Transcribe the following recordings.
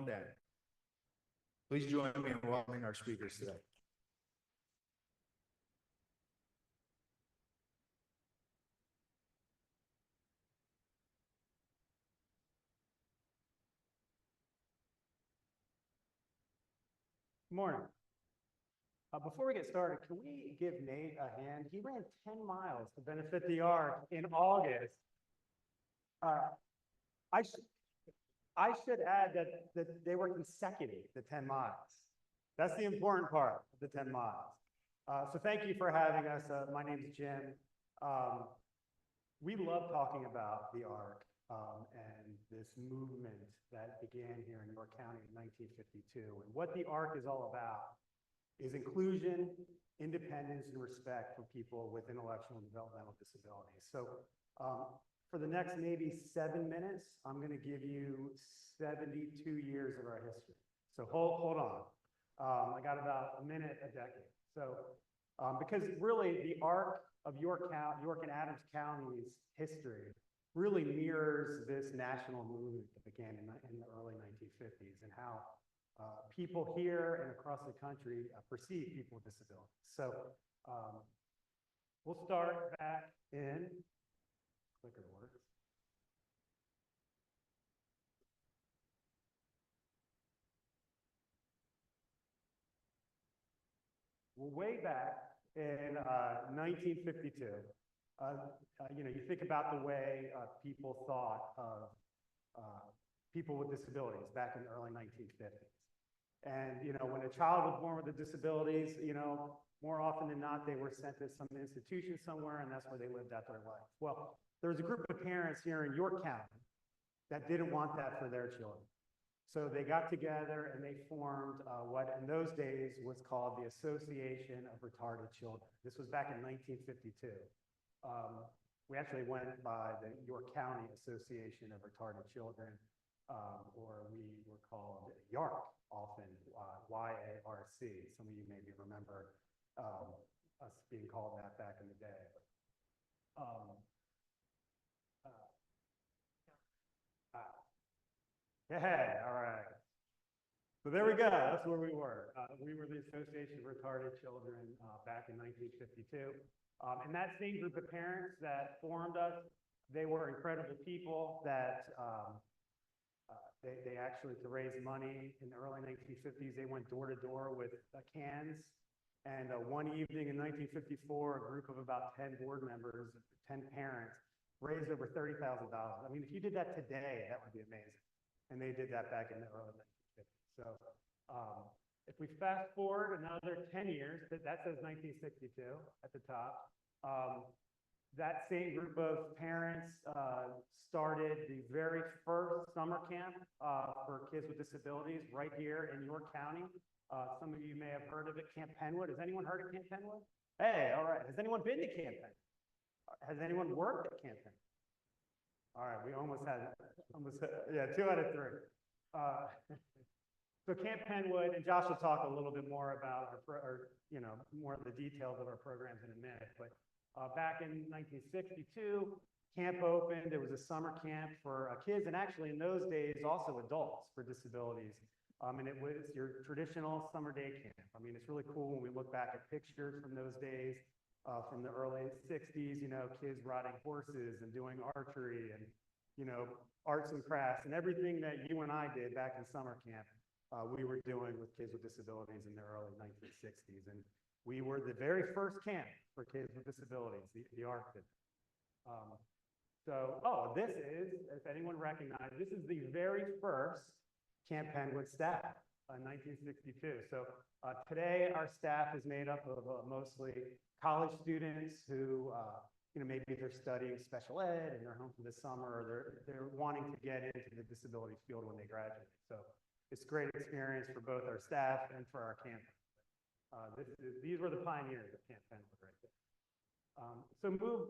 down. Please join me in welcoming our speakers today. Good morning. Before we get started, can we give Nate a hand? He ran 10 miles to benefit the Ark in August. I should add that they were consecutive, the 10 miles. That's the important part of the 10 miles. So thank you for having us. My name is Jim. We love talking about the Ark and this movement that began here in York County in 1952. And what the Ark is all about is inclusion, independence, and respect for people with intellectual and developmental disabilities. So for the next maybe 7 minutes, I'm going to give you 72 years of our history. So hold on. I got about a minute a decade. So because really the arc of York and Adams County's history really mirrors this national movement that began in the early 1950s and how people here and across the country perceive people with disabilities. So we'll start back in clicker works. Well, way back in 1952, you think about the way people thought of people with disabilities back in the early 1950s. And, when a child was born with a disabilities, more often than not, they were sent to some institution somewhere, and that's where they lived out their life. Well, there was a group of parents here in York County that didn't want that for their children. So they got together and they formed what in those days was called the Association of Retarded Children. This was back in 1952. We actually went by the York County Association of Retarded Children, or we were called YARC, often Y-A-R-C. Some of you maybe remember us being called that back in the day. Yeah, all right. So there we go. That's where we were. We were the Association of Retarded Children back in 1952. And that same group of parents that formed us, they were incredible people that they actually, to raise money in the early 1950s, they went door to door with cans. And one evening in 1954, a group of about 10 board members, 10 parents, raised over $30,000. I mean, if you did that today, that would be amazing. And they did that back in the early 1950s. So if we fast forward another 10 years, that says 1962 at the top. That same group of parents started the very first summer camp for kids with disabilities right here in York County. Some of you may have heard of it, Camp Penwood. Has anyone heard of Camp Penwood? Hey, all right. Has anyone been to Camp Penwood? Has anyone worked at Camp Penwood? All right, we almost had, yeah, 2 out of 3. So Camp Penwood, and Josh will talk a little bit more about more of the details of our programs in a minute. But back in 1962, camp opened. It was a summer camp for kids, and actually in those days also adults for disabilities. And it was your traditional summer day camp. I mean, it's really cool when we look back at pictures from those days. From the early 60s, kids riding horses and doing archery and, arts and crafts and everything that you and I did back in summer camp, we were doing with kids with disabilities in the early 1960s. And we were the very first camp for kids with disabilities, the ARC did. This is, if anyone recognizes, this is the very first Camp Penwood staff in 1962. So today our staff is made up of mostly college students who, maybe they're studying special ed and they're home for the summer, or they're wanting to get into the disability field when they graduate. So it's a great experience for both our staff and for our campus. These were the pioneers of Camp Penwood right there. So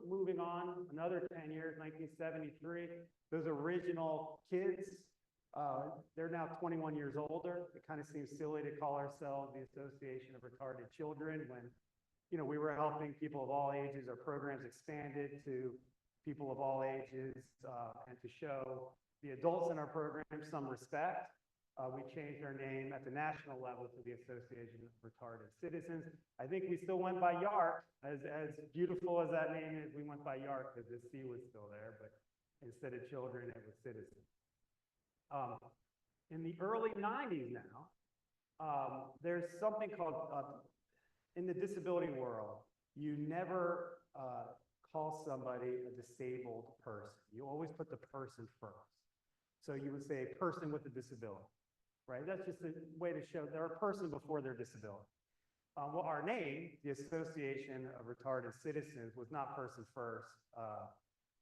moving on, another 10 years, 1973, those original kids, they're now 21 years older. It kind of seems silly to call ourselves the Association of Retarded Children when we were helping people of all ages. Our programs expanded to people of all ages and to show the adults in our program some respect We changed our name at the national level to the Association of Retarded Citizens. I think we still went by YARC, as beautiful as that name is, we went by YARC because the C was still there, but instead of children, it was citizens. In the early 90s now, there's something called, in the disability world, you never call somebody a disabled person. You always put the person first. So you would say person with a disability, right? That's just a way to show they're a person before their disability. Well, our name, the Association of Retarded Citizens, was not person first.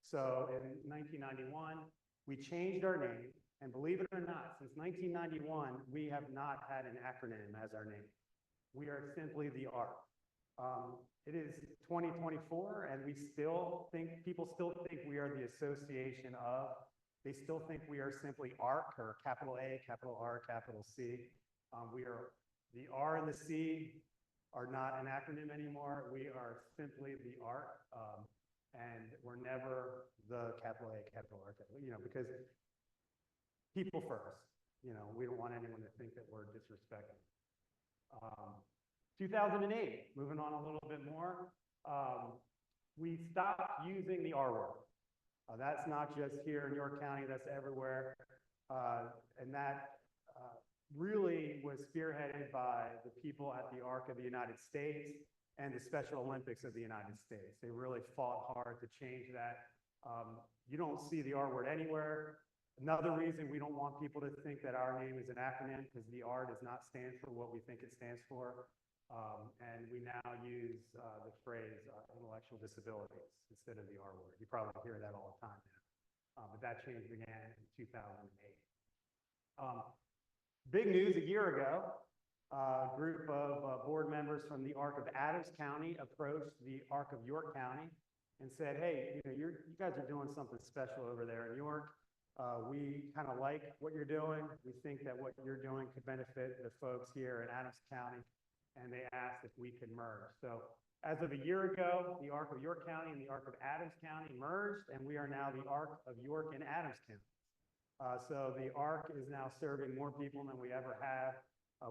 So in 1991, we changed our name, and believe it or not, since 1991, we have not had an acronym as our name. We are simply the ARC. It is 2024, and people still think we are the association of. They still think we are simply ARC, or capital A, capital R, capital C. The R and the C are not an acronym anymore. We are simply the ARC, and we're never the capital A, capital R, because people first. We don't want anyone to think that we're disrespecting. 2008, moving on a little bit more, we stopped using the R word. That's not just here in York County, that's everywhere. And that really was spearheaded by the people at the ARC of the United States and the Special Olympics of the United States. They really fought hard to change that. You don't see the R word anywhere. Another reason we don't want people to think that our name is an acronym, because the R does not stand for what we think it stands for. And we now use the phrase intellectual disabilities instead of the R word. You probably hear that all the time now. But that change began in 2008. Big news, a year ago, a group of board members from the ARC of Adams County approached the ARC of York County and said, hey, you guys are doing something special over there in York. We kind of like what you're doing. We think that what you're doing could benefit the folks here in Adams County. And they asked if we could merge. So as of a year ago, the ARC of York County and the ARC of Adams County merged, and we are now the ARC of York and Adams County. So the ARC is now serving more people than we ever have.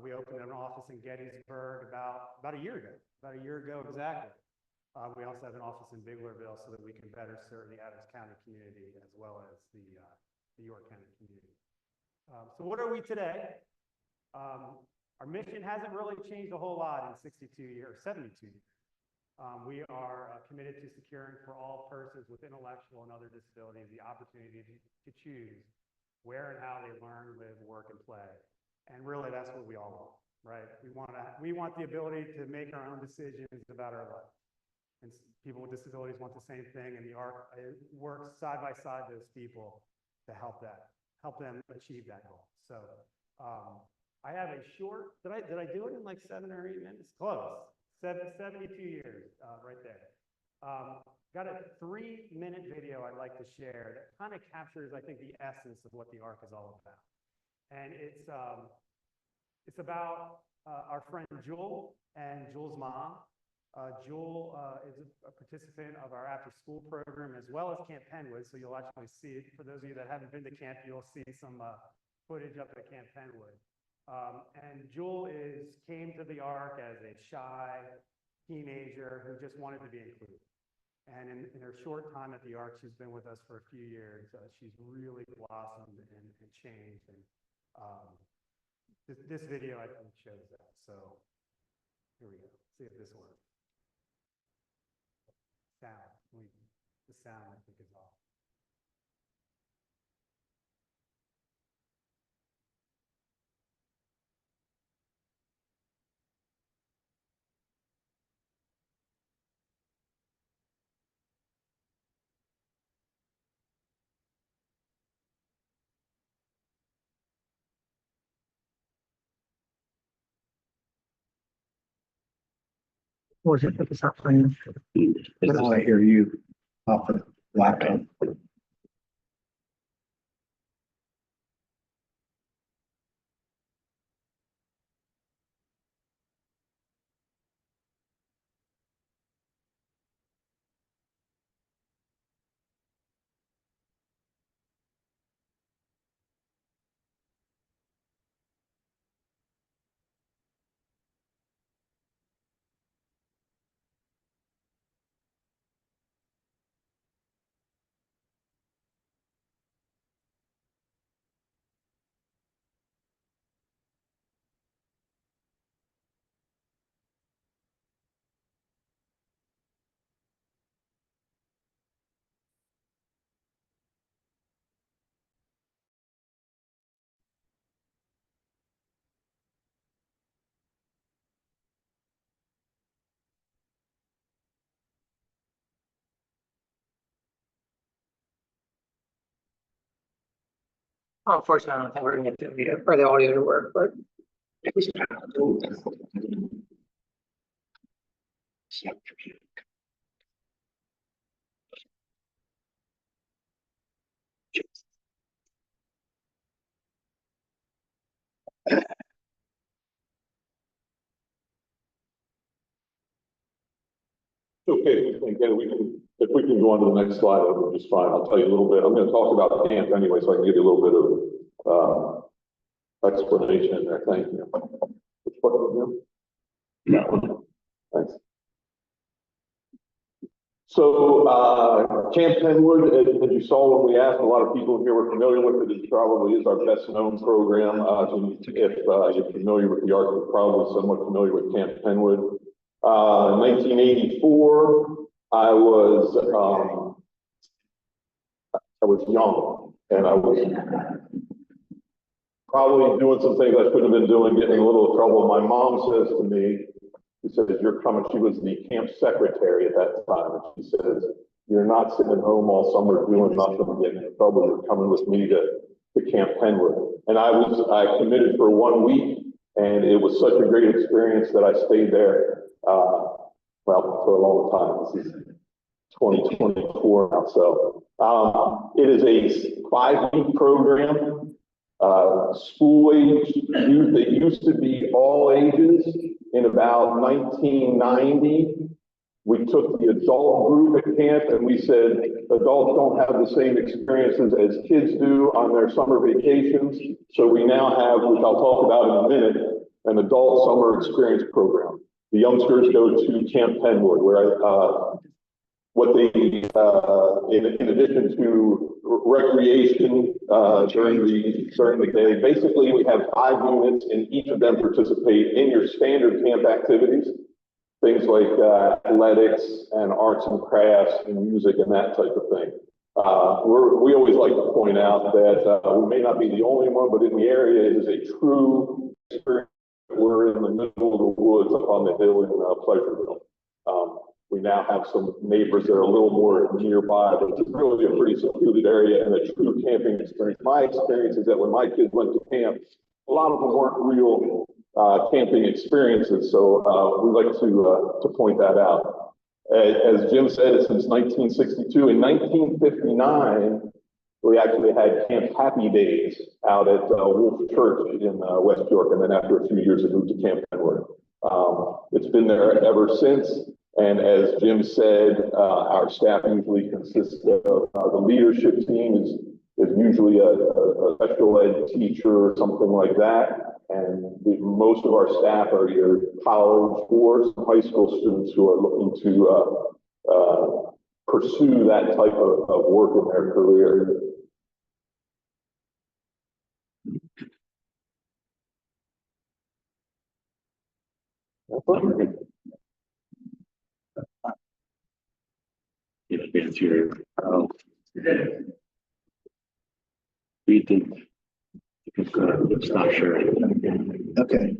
We opened an office in Gettysburg about a year ago exactly. We also have an office in Biglerville so that we can better serve the Adams County community as well as the York County community. So what are we today? Our mission hasn't really changed a whole lot in 72 years, 72 years. We are committed to securing for all persons with intellectual and other disabilities the opportunity to choose where and how they learn, live, work, and play. And really, that's what we all want, right? We want the ability to make our own decisions about our life. And people with disabilities want the same thing, and the ARC works side by side those people to help them achieve that goal. So I have a short, did I do it in like 7 or 8 minutes? Close. 72 years right there. Got a 3-minute video I'd like to share that kind of captures, I think, the essence of what the ARC is all about. And it's about our friend Jewel and Jewel's mom. Jewel is a participant of our after-school program as well as Camp Penwood, so you'll actually see, for those of you that haven't been to camp, you'll see some footage up at Camp Penwood. And Jewel came to the ARC as a shy teenager who just wanted to be included. And in her short time at the ARC, she's been with us for a few years. She's really blossomed and changed. And this video, I think, shows that. So here we go. See if this works. Sound. The sound, I think, is off. Was it because I'm playing? Now I hear you off the laptop. Unfortunately, I don't think we're gonna get the video or the audio to work, but. Okay, again, if we can go on to the next slide, that would be just fine. I'll tell you a little bit. I'm going to talk about camp anyway, so I can give you a little bit of explanation there. Thank you. Which button? That one. Thanks. So, Camp Penwood, as you saw when we asked, a lot of people here were familiar with it. It probably is our best known program. If you're familiar with the Ark, you're probably somewhat familiar with Camp Penwood. 1984, I was young, and I was probably doing some things I shouldn't have been doing, getting in a little trouble. My mom says to me, she says, "You're coming." She was the camp secretary at that time. And she says, "You're not sitting at home all summer doing nothing and getting in trouble. You're coming with me to Camp Penwood." And I committed for 1 week, and it was such a great experience that I stayed there. Well, for a long time. This is 2024 now. So it is a 5-week program, school age youth. It used to be all ages. In about 1990, we took the adult group at camp and we said, adults don't have the same experiences as kids do on their summer vacations. So we now have, which I'll talk about in a minute, an adult summer experience program. The youngsters go to Camp Penwood, where what they, in addition to recreation during the day, basically we have 5 units, and each of them participate in your standard camp activities, things like athletics and arts and crafts and music and that type of thing. We always like to point out that we may not be the only one, but in the area it is a true experience. We're in the middle of the woods up on the hill in Pleasureville. We now have some neighbors that are a little more nearby, but it's really a pretty secluded area and a true camping experience. My experience is that when my kids went to camp, a lot of them weren't real camping experiences. So we like to point that out. As Jim said, since 1962, in 1959, we actually had Camp Happy Days out at Wolf Church in West York, and then after a few years, it moved to Camp Penwood. It's been there ever since, and as Jim said, our staff usually consists of the leadership team is usually a special ed teacher or something like that, and most of our staff are either college or some high school students who are looking to pursue that type of work in their career. Advance here. We think it's not sure. Okay.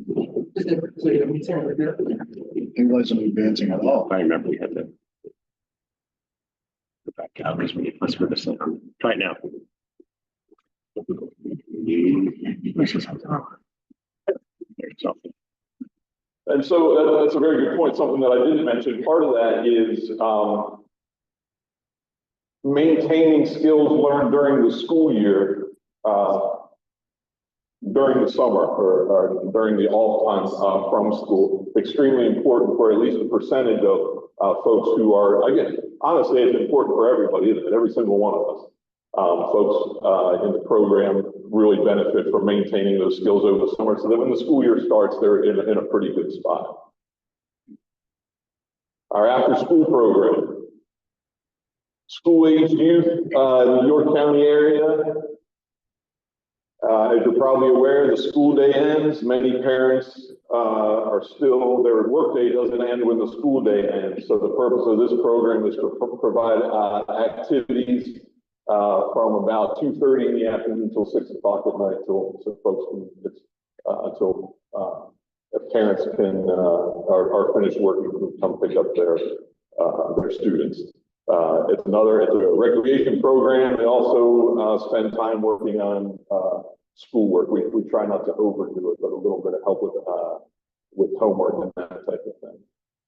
He wasn't advancing at all. I remember we had to go back out because we must put this on. Try it now. There's something. And so that's a very good point. Something that I didn't mention. Part of that is maintaining skills learned during the school year, during the summer or during the off time from school. Extremely important for at least a percentage of folks who are, again, honestly, it's important for everybody, isn't it? Every single one of us. Folks in the program really benefit from maintaining those skills over the summer so that when the school year starts, they're in a pretty good spot. Our after-school program. School-aged youth in the York County area. As you're probably aware, the school day ends. Many parents are still, their workday doesn't end when the school day ends. So the purpose of this program is to provide activities from about 2:30 in the afternoon until 6 o'clock at night, so folks can, until parents can are finished working, can come pick up their students. It's a recreation program. They also spend time working on schoolwork. We try not to overdo it, but a little bit of help with homework and that type of thing.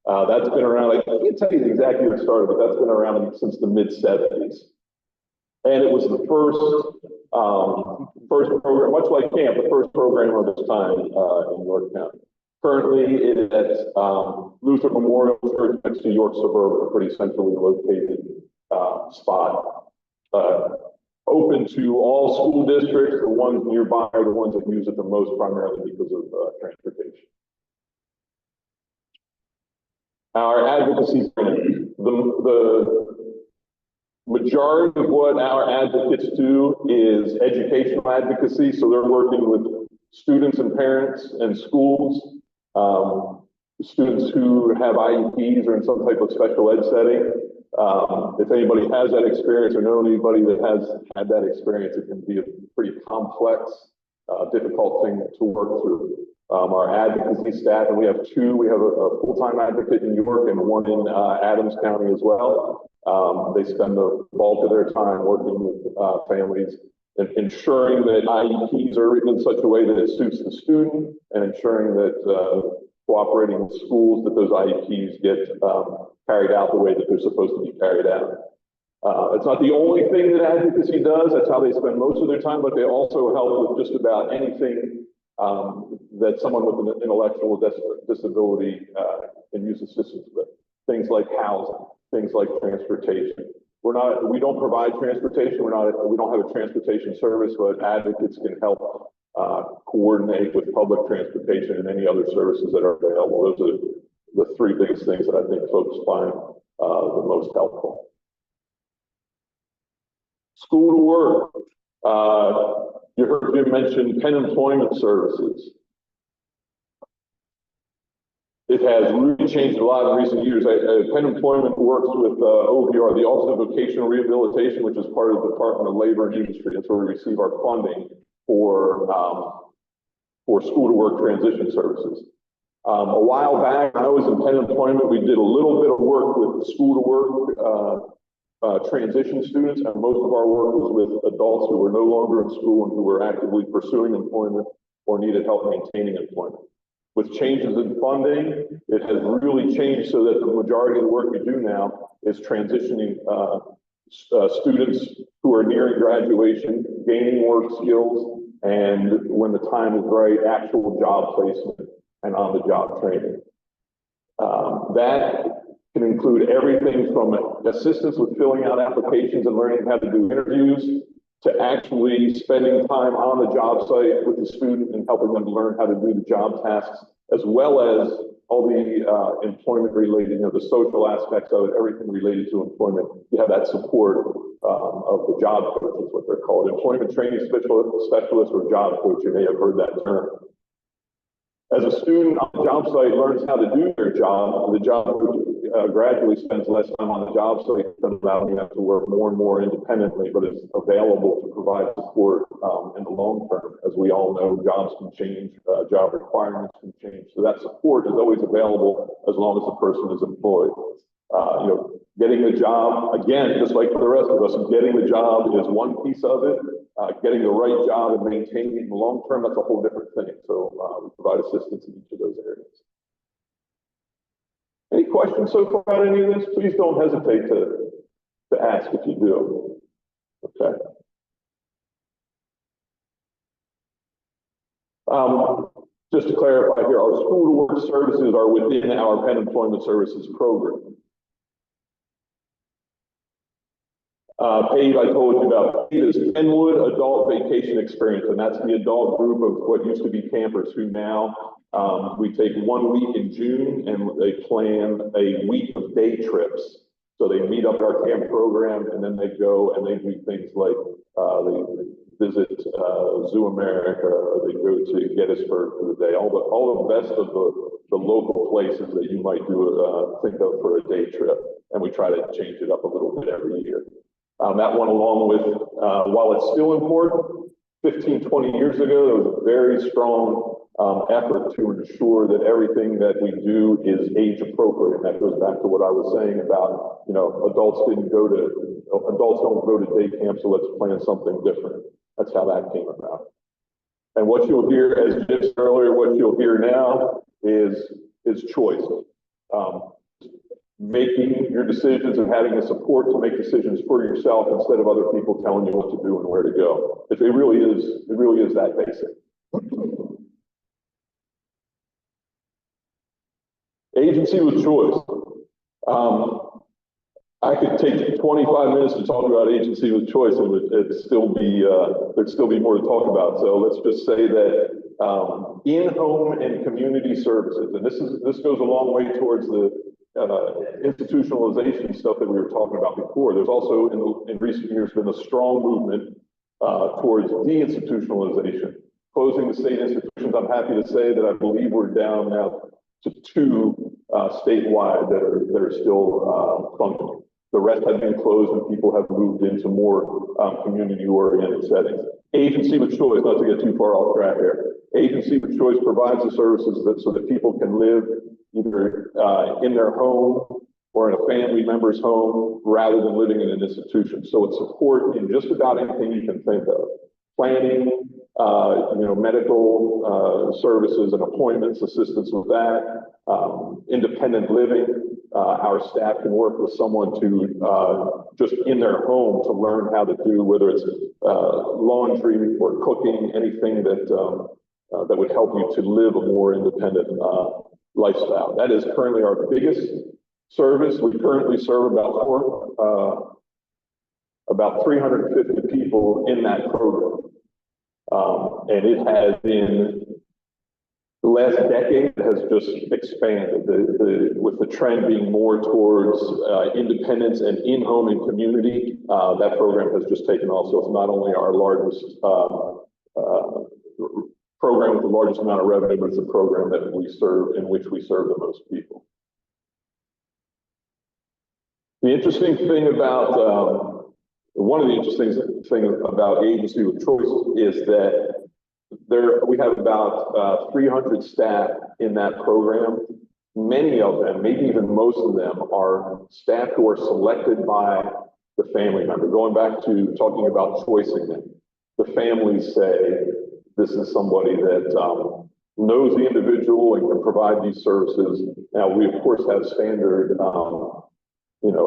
That's been around, I can't tell you the exact year it started, but that's been around since the mid-70s. And it was the first program, much like camp, the first program of its time in York County. Currently, it is at Luther Memorial Church next to York Suburban, a pretty centrally located spot. Open to all school districts. The ones nearby are the ones that use it the most, primarily because of transportation. Our advocacy plan, the majority of what our advocates do is educational advocacy. So they're working with students and parents and schools, students who have IEPs or in some type of special ed setting. If anybody has that experience or know anybody that has had that experience, it can be a pretty complex, difficult thing to work through. Our advocacy staff, and we have two, we have a full-time advocate in New York and one in Adams County as well. They spend the bulk of their time working with families and ensuring that IEPs are written in such a way that it suits the student and ensuring that cooperating with schools that those IEPs get carried out the way that they're supposed to be carried out. It's not the only thing that advocacy does. That's how they spend most of their time, but they also help with just about anything that someone with an intellectual disability can use assistance with. Things like housing, things like transportation. We don't provide transportation. We don't have a transportation service, but advocates can help coordinate with public transportation and any other services that are available. Those are the three biggest things that I think folks find the most helpful. School to work. You heard Jim mention Penn Employment Services. It has really changed a lot in recent years. Penn Employment works with OVR, the Office of Vocational Rehabilitation, which is part of the Department of Labor and Industry. That's where we receive our funding for school to work transition services. A while back, when I was in Penn Employment, we did a little bit of work with school to work transition students, and most of our work was with adults who were no longer in school and who were actively pursuing employment or needed help maintaining employment. With changes in funding, it has really changed so that the majority of the work we do now is transitioning students who are nearing graduation, gaining work skills, and when the time is right, actual job placement and on-the-job training. That can include everything from assistance with filling out applications and learning how to do interviews, to actually spending time on the job site with the student and helping them learn how to do the job tasks, as well as all the employment related, the social aspects of it, everything related to employment. You have that support of the job coach, is what they're called, employment training specialist or job coach. You may have heard that term. As a student on the job site learns how to do their job, the job coach gradually spends less time on the job site, allowing them to work more and more independently, but is available to provide support in the long term. As we all know, jobs can change, job requirements can change. So that support is always available as long as the person is employed. Getting the job, again, just like for the rest of us, getting the job is one piece of it. Getting the right job and maintaining it in the long term, that's a whole different thing. So we provide assistance in each of those areas. Any questions so far on any of this? Please don't hesitate to ask if you do. Okay. Just to clarify here, our school to work services are within our Penn Employment Services program. PAVE, I told you about. PAVE is Penwood Adult Vacation Experience, and that's the adult group of what used to be campers who now, we take 1 week in June and they plan a week of day trips. So they meet up our camp program and then they go and they do things like they visit Zoo America, or they go to Gettysburg for the day. All the best of the local places that you might think of for a day trip, and we try to change it up a little bit every year. That went along with, while it's still important, 15, 20 years ago, there was a very strong effort to ensure that everything that we do is age appropriate. And that goes back to what I was saying about, adults don't go to day camp, so let's plan something different. That's how that came about. And what you'll hear, as Jim said earlier, what you'll hear now is choice. Making your decisions and having the support to make decisions for yourself instead of other people telling you what to do and where to go. It really is that basic. Agency with choice. I could take 25 minutes to talk about agency with choice, and there'd still be more to talk about. So let's just say that in-home and community services, and this goes a long way towards the institutionalization stuff that we were talking about before. There's also in recent years been a strong movement towards deinstitutionalization, closing the state institutions. I'm happy to say that I believe we're down now to 2 statewide that are still functioning. The rest have been closed and people have moved into more community-oriented settings. Agency with choice, not to get too far off track here. Agency with choice provides the services so that people can live either in their home or in a family member's home rather than living in an institution. So it's support in just about anything you can think of. Planning, medical services and appointments, assistance with that, independent living. Our staff can work with someone to just in their home to learn how to do, whether it's laundry or cooking, anything that would help you to live a more independent lifestyle. That is currently our biggest service. We currently serve about 350 people in that program. And it has been, the last decade has just expanded with the trend being more towards independence and in-home and community. That program has just taken off. So it's not only our largest program with the largest amount of revenue, but it's a program that we serve, in which we serve the most people. The interesting thing about, one of the interesting things about agency with choice is that we have about 300 staff in that program. Many of them, maybe even most of them, are staff who are selected by the family member. Going back to talking about choice again, the families say, this is somebody that knows the individual and can provide these services. Now, we of course have standard,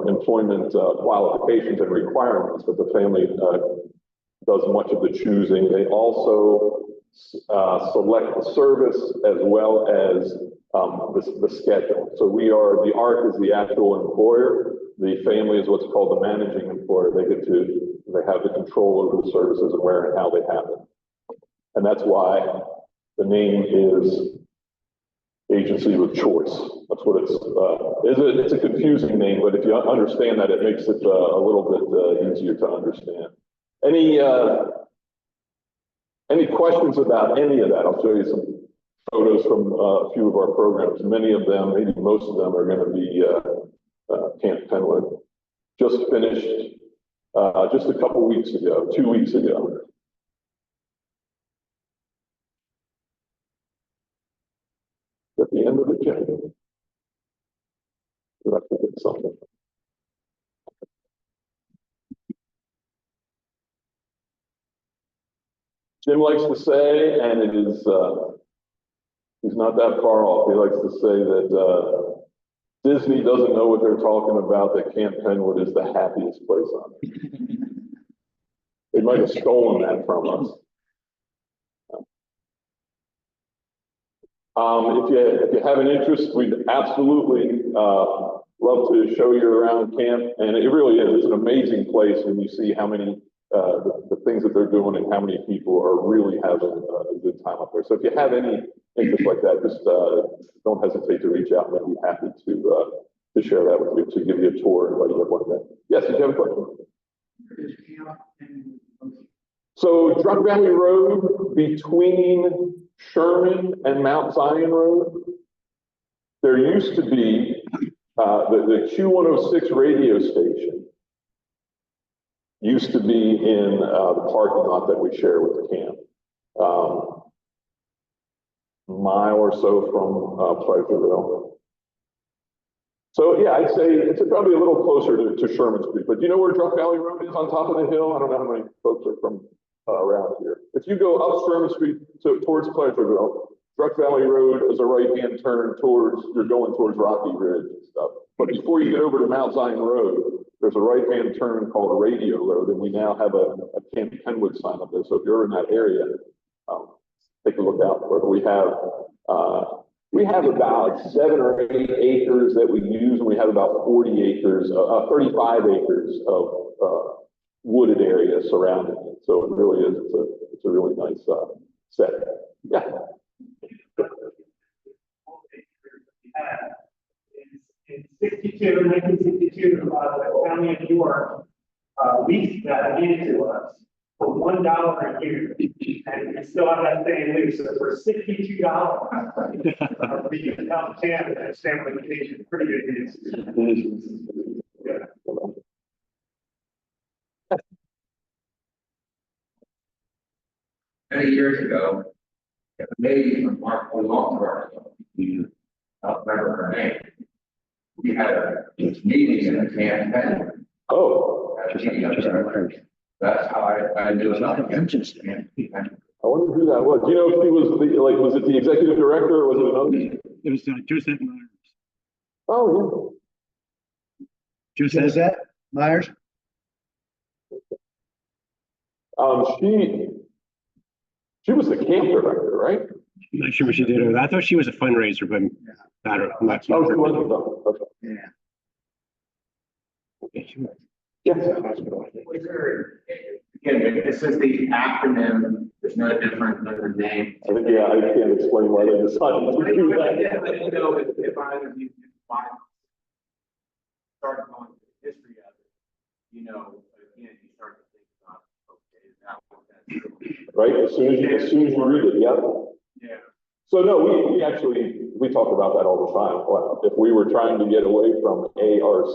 employment qualifications and requirements, but the family does much of the choosing. They also select the service as well as the schedule. So the ARC is the actual employer. The family is what's called the managing employer. They have the control over the services and where and how they happen. And that's why the name is agency with choice. That's what it's a confusing name, but if you understand that, it makes it a little bit easier to understand. Any questions about any of that? I'll show you some photos from a few of our programs. Many of them, maybe most of them, are going to be Camp Penwood. Just finished just a couple weeks ago, 2 weeks ago. At the end of the chapter, you have to get something. Jim likes to say, and it is, he's not that far off. He likes to say that Disney doesn't know what they're talking about, that Camp Penwood is the happiest place on earth. They might have stolen that from us. If you have an interest, we'd absolutely love to show you around camp. And it really is, it's an amazing place when you see how many, the things that they're doing and how many people are really having a good time up there. So if you have any interest like that, just don't hesitate to reach out, and I'd be happy to share that with you, to give you a tour and let you look one day. Yes, did you have a question? So Drunk Valley Road between Sherman and Mount Zion Road, there used to be the Q106 radio station used to be in the parking lot that we share with the camp, a mile or so from Pleasureville. So yeah, I'd say it's probably a little closer to Sherman Street, but do you know where Drunk Valley Road is on top of the hill? I don't know how many folks are from around here. If you go up Sherman Street towards Pleasureville, Truck Valley Road is a right-hand turn towards, you're going towards Rocky Ridge and stuff. But before you get over to Mount Zion Road, there's a right-hand turn called Radio Road, and we now have a Camp Kenwood sign up there. So if you're in that area, take a look out for it. We have about 7 or 8 acres that we use, and we have about 40 acres, 35 acres of wooded area surrounding it. So it really is, it's a really nice set. Yeah. In 1962, the county of York leased that land to us for $1 a year. And we still have that same lease, so for $62, we can help Canada, stamp vacation, pretty good news. Yeah. Many years ago, a lady from Mark Walker, I don't remember her name. We had a meeting in a camp. Oh, That's how I knew it. Not mentions. I wonder who that was. Do you know if he was was it the executive director or was it another? It was Joseph Myers. Oh, Is that Myers? yeah. She was the camp director, right? I'm not sure what she did. I thought she was a fundraiser, but I don't know. Oh, she wasn't. Okay. Yeah. Again, this is the acronym, there's no different than the name. I think, yeah, I can't explain why they decided to do that. Yeah, but you know, if either of you start going through the history of it, you know, again, you start to think about, okay, that was Right, as soon as you read it, yeah. Yeah. So no, we talk about that all the time. Well, if we were trying to get away from ARC,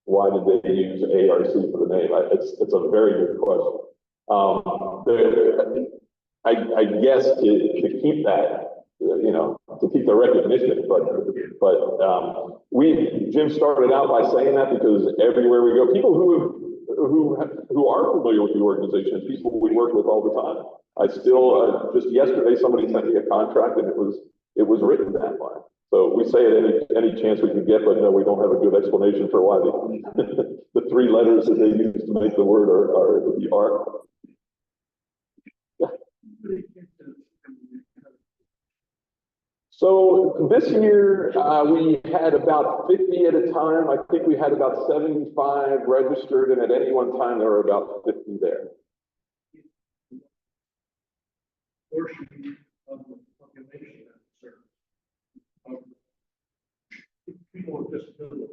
why did they use ARC for the name? It's a very good question. I guess to keep that, to keep the recognition, but Jim started out by saying that because everywhere we go, people who are familiar with the organization, people we work with all the time. I still, just yesterday, somebody sent me a contract and it was written that way. So we say it any chance we can get, but no, we don't have a good explanation for why the 3 letters that they use to make the word are the R. Yeah. So this year, we had about 50 at a time. I think we had about 75 registered, and at any one time, there were about 50 there. Portion of the population that serves. People with disability.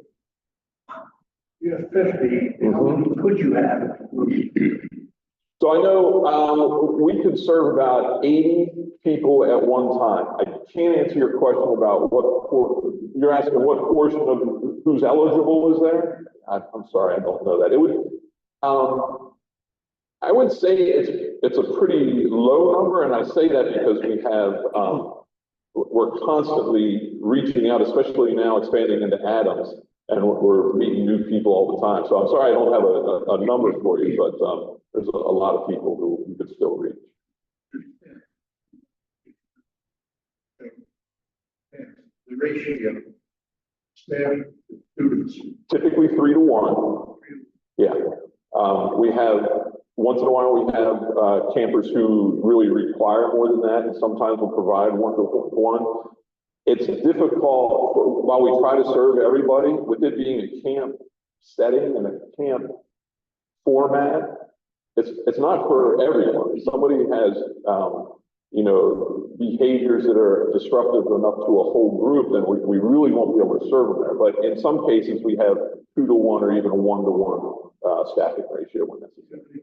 You have 50, how many could you have? So I know we could serve about 80 people at one time. I can't answer your question about you're asking what portion of who's eligible is there? I'm sorry, I don't know that. It would, I would say it's a pretty low number, and I say that because we have, we're constantly reaching out, especially now expanding into Adams, and we're meeting new people all the time. So I'm sorry I don't have a number for you, but there's a lot of people who we could still reach. The ratio, staff to students. Typically 3 to 1. Yeah. We have, once in a while, we have campers who really require more than that, and sometimes we'll provide 1 to 1. It's difficult, while we try to serve everybody, with it being a camp setting and a camp format, it's not for everyone. Somebody has, behaviors that are disruptive enough to a whole group, then we really won't be able to serve them there. But in some cases, we have 2 to 1 or even a 1 to 1 staffing ratio when necessary.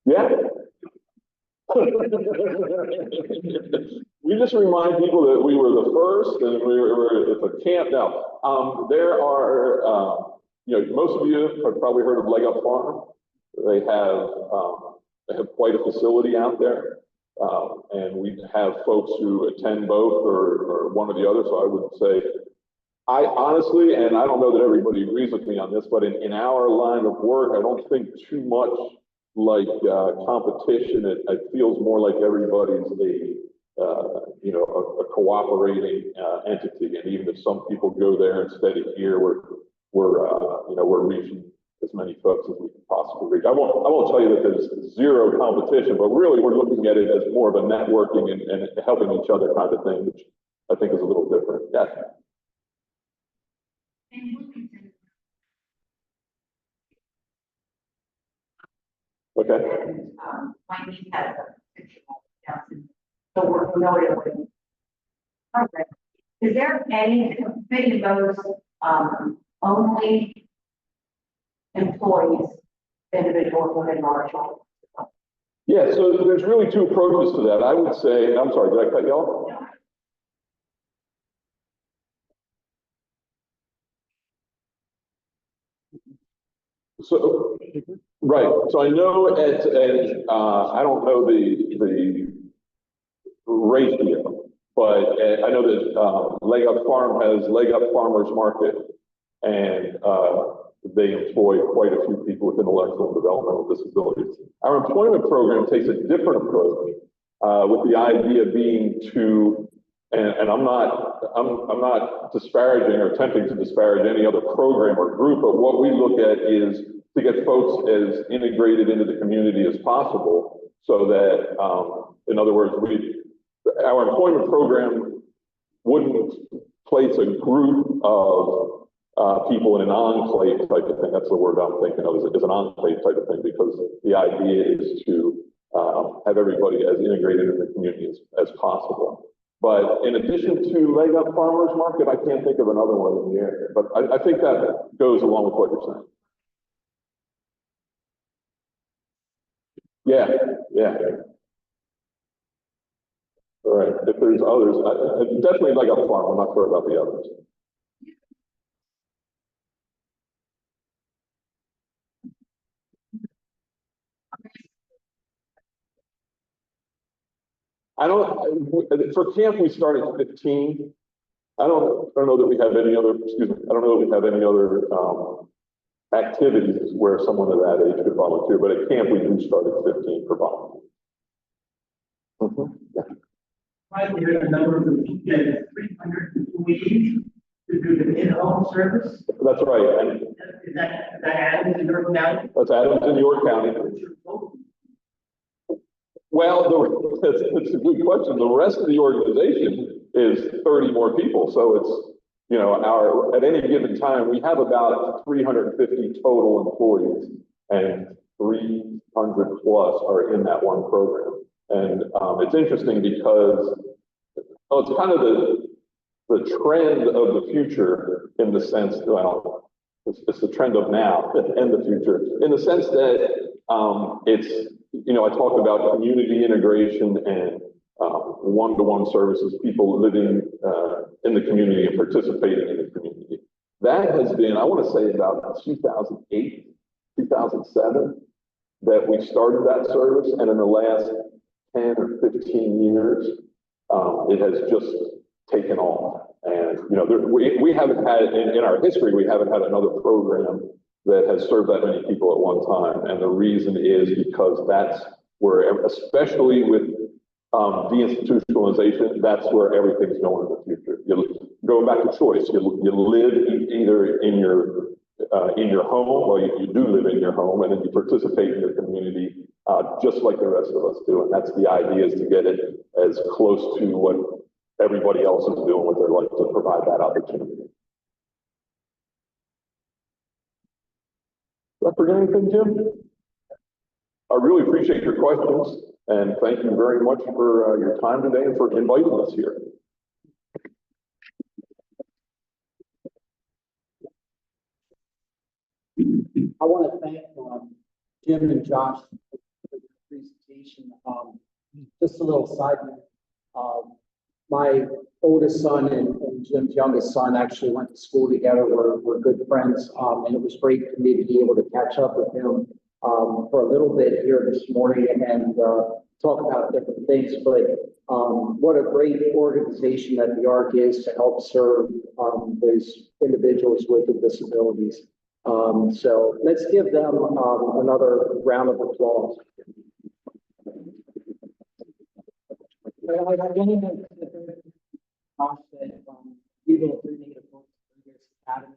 Yeah. We just remind people that we were the first, and it's a camp now. There are, most of you have probably heard of Leg Up Farm. They have quite a facility out there, and we have folks who attend both or one or the other. So I would say, I honestly, and I don't know that everybody agrees with me on this, but in our line of work, I don't think too much like competition. It feels more like everybody's a cooperating entity. And even if some people go there instead of here, we're reaching as many folks as we can possibly reach. I won't tell you that there's zero competition, but really we're looking at it as more of a networking and helping each other kind of thing, which I think is a little different. Yeah. Okay. My niece has a fictional Johnson, so we're familiar with the program. Is there any big those only employees, individuals within Marshall? Yeah, so there's really two approaches to that. I would say, I'm sorry, did I cut you off? So, right, so I know I don't know the ratio, but I know that Leg Up Farm has Leg Up Farmers Market, and they employ quite a few people with intellectual and developmental disabilities. Our employment program takes a different approach, with the idea being to, and I'm not disparaging or attempting to disparage any other program or group, but what we look at is to get folks as integrated into the community as possible, so that, in other words, our employment program wouldn't place a group of people in an enclave type of thing. That's the word I'm thinking of, is an enclave type of thing, because the idea is to have everybody as integrated in the community as possible. But in addition to Leg Up Farmers Market, I can't think of another one in the area, but I think that goes along with what you're saying. Yeah. All right, if there's others, definitely Leg Up Farm, I'm not sure about the others. For camp, we started at 15. I don't know that we have any other, I don't know that we have any other activities where someone of that age could volunteer, but at camp, we do start at 15 for volunteers. Yeah. Right, we have a number of them, 300 employees to do the in-home service. That's right. And Is that Adams in York County? that's Adams in York County. Well, that's a good question. The rest of the organization is 30 more people. So it's, at any given time, we have about 350 total employees, and 300 plus are in that one program. And it's interesting because it's kind of the trend of the future, in the sense, well, it's the trend of now and the future, in the sense that it's, I talked about community integration and one-to-one services, people living in the community and participating in the community. That has been, I want to say, about 2008, 2007, that we started that service, and in the last 10 or 15 years, it has just taken off. And, we haven't had, in our history, we haven't had another program that has served that many people at one time. And the reason is because that's where, especially with deinstitutionalization, that's where everything's going in the future. Going back to choice, you live either in your home, or you do live in your home, and then you participate in your community, just like the rest of us do. And that's the idea, is to get it as close to what everybody else is doing with their life, to provide that opportunity. Did I forget anything, Jim? I really appreciate your questions, and thank you very much for your time today and for inviting us here. I want to thank Jim and Josh for the presentation. Just a little side note. My oldest son and Jim's youngest son actually went to school together. We're good friends, and it was great for me to be able to catch up with him for a little bit here this morning and talk about different things. But what a great organization that the ARC is to help serve those individuals with disabilities. So let's give them, another round of applause. Well, I didn't know that, we will bring a book to this academy.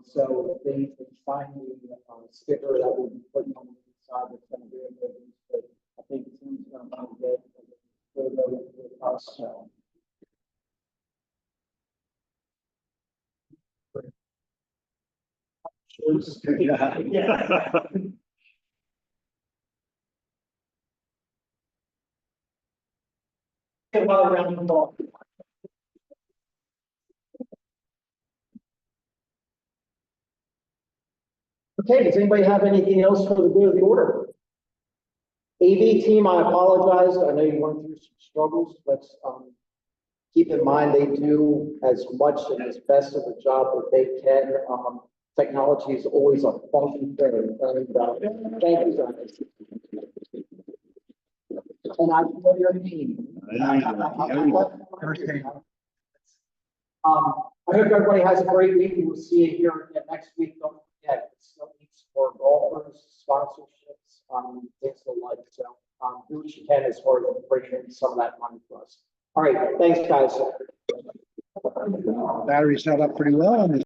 So they signed the, sticker that will be put on the side that's going to be in the, but I think it's going to be good for us, so. Yeah. Another round of applause. Okay, does anybody have anything else for the good of the order? AV team, I apologize. I know you went through some struggles, but keep in mind they do as much and as best of a job that they can. Technology is always a funky thing. And thank you, guys. And I know your name. I hope everybody has a great week. We'll see you here again next week. Don't forget, it still needs more golfers, sponsorships, things like that. So, do what you can as far as bringing in some of that money for us. All right, thanks, guys. Battery's set up pretty well on this.